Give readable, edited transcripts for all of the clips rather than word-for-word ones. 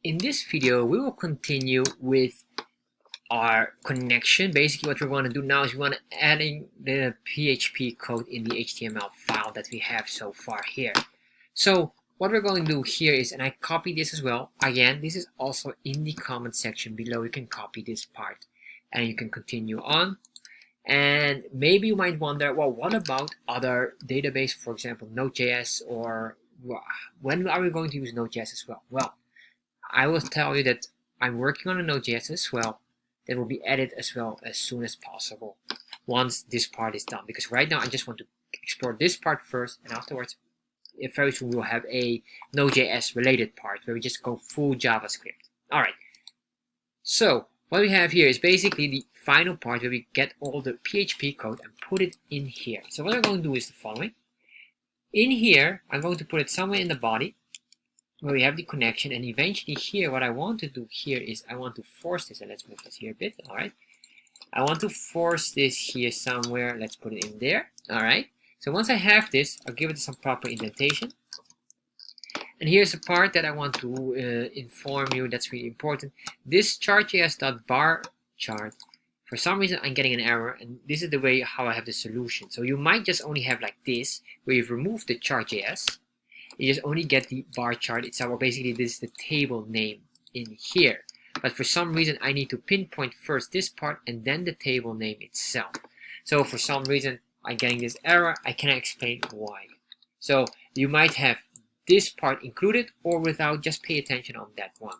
In this video, we will continue with our connection. Basically, what we're going to do now is we want to add in the PHP code in the HTML file that we have so far here. So what we're going to do here is, and I copy this as well. Again, this is also in the comment section below. You can copy this part and you can continue on. And maybe you might wonder, well, what about other database, for example, Node.js, or when are we going to use Node.js as well? Well, I will tell you that I'm working on a Node.js as well that will be added as well as soon as possible once this part is done, because right now I just want to explore this part first, and afterwards very soon we'll have a Node.js related part where we just go full JavaScript. Alright, so what we have here is basically the final part where we get all the PHP code and put it in here. So what I'm going to do is the following. In here, I'm going to put it somewhere in the body where we have the connection, and eventually here what I want to do here is I want to force this, and let's move this here a bit. Alright, I want to force this here somewhere. Let's put it in there. Alright, so once I have this, I'll give it some proper indentation. And here's the part that I want to inform you that's really important. This chartjs.bar chart, for some reason I'm getting an error, and this is the way how I have the solution. So you might just only have like this, where you've removed the chart.js. You just only get the bar chart itself, or basically this is the table name in here. But for some reason I need to pinpoint first this part and then the table name itself. So for some reason I'm getting this error. I cannot explain why. So you might have this part included or without. Just pay attention on that one.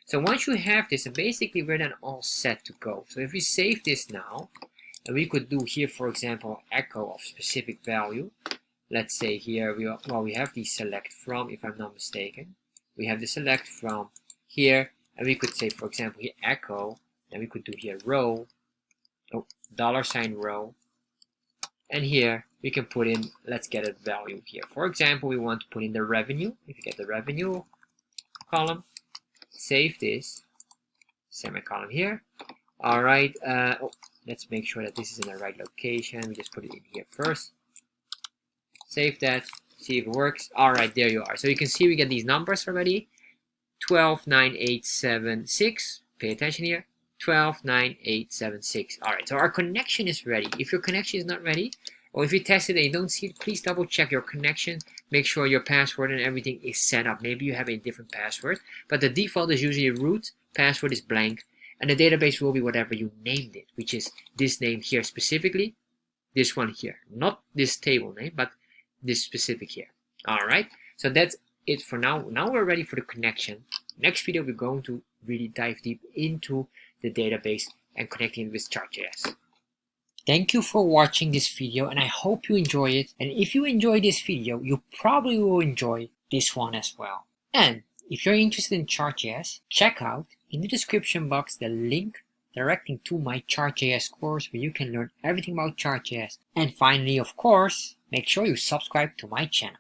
So once you have this, and basically we're then all set to go. So if we save this now, and we could do here, for example, echo of specific value. Let's say here we have the select from, if I'm not mistaken. We have the select from here, and we could say, for example, here echo, and we could do here row, $row, and here we can put in, let's get a value here. For example, we want to put in the revenue. If you get the revenue column, save this, semicolon here. All right, let's make sure that this is in the right location. We just put it in here first. Save that, see if it works. All right, there you are. So you can see we get these numbers already. 129876. Pay attention here. 129876. All right, so our connection is ready. If your connection is not ready, or if you test it and you don't see it, please double check your connection. Make sure your password and everything is set up. Maybe you have a different password, but the default is usually root, password is blank, and the database will be whatever you named it, which is this name here specifically, this one here. Not this table name, but this specific here. All right, so that's it for now. Now we're ready for the connection. Next video we're going to really dive deep into the database and connecting it with Chartjs. Thank you for watching this video, and I hope you enjoy it. And if you enjoy this video, you probably will enjoy this one as well. And if you're interested in Chartjs, check out in the description box the link directing to my Chartjs course, where you can learn everything about Chartjs. And finally, of course, make sure you subscribe to my channel.